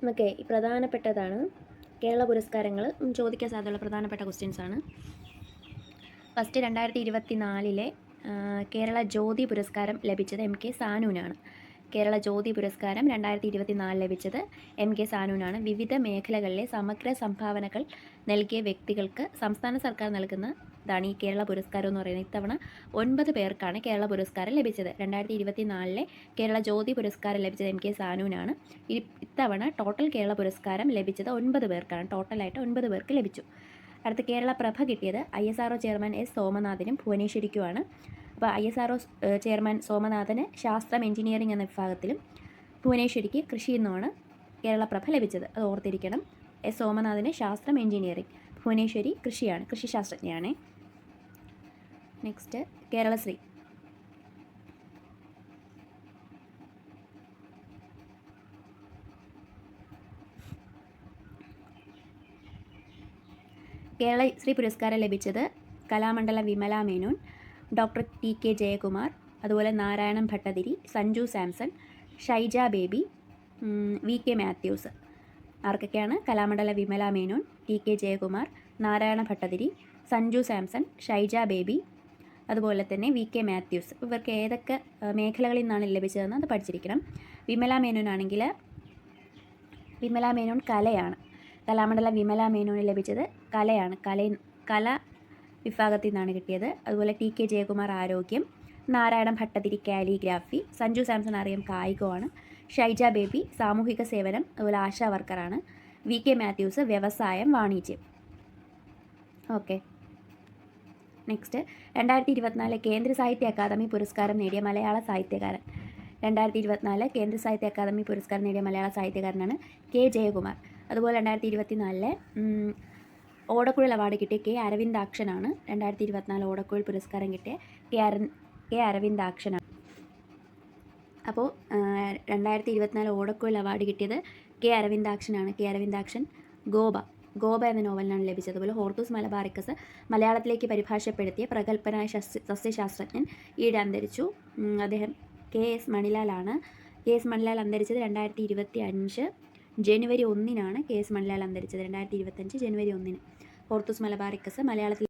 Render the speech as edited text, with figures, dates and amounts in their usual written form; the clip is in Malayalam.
നമുക്ക് പ്രധാനപ്പെട്ടതാണ് കേരള പുരസ്കാരങ്ങൾ ചോദിക്കാൻ സാധ്യതയുള്ള പ്രധാനപ്പെട്ട ക്വസ്റ്റ്യൻസാണ്. ഫസ്റ്റ് 2024 കേരള ജ്യോതി പുരസ്കാരം ലഭിച്ചത് എം കെ സാനുവിനാണ്. കേരള ജ്യോതി പുരസ്കാരം 2024 ലഭിച്ചത് എം കെ സാനുവിനാണ്. വിവിധ മേഖലകളിലെ സമഗ്ര സംഭാവനകൾ നൽകിയ വ്യക്തികൾക്ക് സംസ്ഥാന സർക്കാർ നൽകുന്നതാണ് ഈ കേരള പുരസ്കാരം എന്ന് പറയുന്നത്. ഇത്തവണ 9 പേർക്കാണ് കേരള പുരസ്കാരം ലഭിച്ചത്. 2024 കേരള ജ്യോതി പുരസ്കാരം ലഭിച്ചത് എം കെ സാനുവിനാണ്. ഇത്തവണ ടോട്ടൽ കേരള പുരസ്കാരം ലഭിച്ചത് 9 പേർക്കാണ്. ടോട്ടലായിട്ട് 9 പേർക്ക് ലഭിച്ചു. അടുത്ത കേരള പ്രഭ കിട്ടിയത് ISRO ചെയർമാൻ എസ് സോമനാഥനും ഭുവനേശ്വരിക്കുമാണ്. അപ്പോൾ ISRO ചെയർമാൻ സോമനാഥന് ശാസ്ത്രം എഞ്ചിനീയറിംഗ് എന്ന വിഭാഗത്തിലും ഭുവനേശ്വരിക്ക് കൃഷി എന്നുമാണ് കേരള പ്രഭ ലഭിച്ചത്. അത് ഓർത്തിരിക്കണം. എസ് സോമനാഥന് ശാസ്ത്രം എഞ്ചിനീയറിംഗ്, ഭുവനേശ്വരി കൃഷിയാണ്, കൃഷിശാസ്ത്രജ്ഞയാണ്. നെക്സ്റ്റ് കേരളശ്രീ. കേരളശ്രീ പുരസ്കാരം ലഭിച്ചത് കലാമണ്ഡലം വിമല മേനോൻ, ഡോക്ടർ TK ജയകുമാർ, അതുപോലെ നാരായണൻ ഭട്ടതിരി, സഞ്ജു സാംസൺ, ഷൈജ ബേബി, VK മാത്യൂസ്. ആർക്കൊക്കെയാണ്? കലാമണ്ഡലം വിമല മേനോൻ, TK ജയകുമാർ, നാരായണ ഭട്ടതിരി, സഞ്ജു സാംസൺ, ഷൈജ ബേബി, അതുപോലെ തന്നെ VK മാത്യൂസ്. ഇവർക്ക് ഏതൊക്കെ മേഖലകളിൽ നിന്നാണ് ലഭിച്ചതെന്ന് അത് പഠിച്ചിരിക്കണം. വിമല മേനോൻ ആണെങ്കിൽ വിമല മേനോൻ കലയാണ്. കലാമണ്ഡലം വിമല മേനോന് ലഭിച്ചത് കലയാണ്. കല വിഭാഗത്തിൽ നിന്നാണ് കിട്ടിയത്. അതുപോലെ TK ജയകുമാർ ആരോഗ്യം, നാരായണൻ ഭട്ടതിരി കാലിഗ്രാഫി, സഞ്ജു സാംസൺ അറിയാം കായികമാണ്, ഷൈജ ബേബി സാമൂഹിക സേവനം, അതുപോലെ ആശാ വർക്കറാണ്, VK മാത്യൂസ് വ്യവസായം വാണിജ്യം. ഓക്കെ. നെക്സ്റ്റ് 2024 കേന്ദ്ര സാഹിത്യ അക്കാദമി പുരസ്കാരം നേടിയ മലയാള സാഹിത്യകാരൻ. 2024 കേന്ദ്ര സാഹിത്യ അക്കാദമി പുരസ്കാരം നേടിയ മലയാള സാഹിത്യകാരനാണ് K ജയകുമാർ. അതുപോലെ 2024 ഓടക്കുഴൽ അവാർഡ് കിട്ടിയ K അരവിന്ദാക്ഷനാണ്. 2024 ഓടക്കുഴൽ പുരസ്കാരം കിട്ടിയ K അരവിന്ദാക്ഷനാണ്. അപ്പോൾ 2024 ഓടക്കുഴൽ അവാർഡ് കിട്ടിയത് K അരവിന്ദാക്ഷനാണ്. K അരവിന്ദാക്ഷൻ ഗോപ എന്ന നോവലിനാണ് ലഭിച്ചത്. അതുപോലെ ഹോർത്തൂസ് മലബാറിക്കസ് മലയാളത്തിലേക്ക് പരിഭാഷപ്പെടുത്തിയ പ്രഗത്ഭനായ സസ്യശാസ്ത്രജ്ഞൻ ഈയിടെ അന്തരിച്ചു. അദ്ദേഹം KS മണിലാലാണ്. KS മണിലാൽ അന്തരിച്ചത് 2025 ജനുവരി 1 KS മണിലാൽ അന്തരിച്ചത് 2025 ജനുവരി 1. ഹോർത്തൂസ് മലബാറിക്കസ് മലയാളത്തിൽ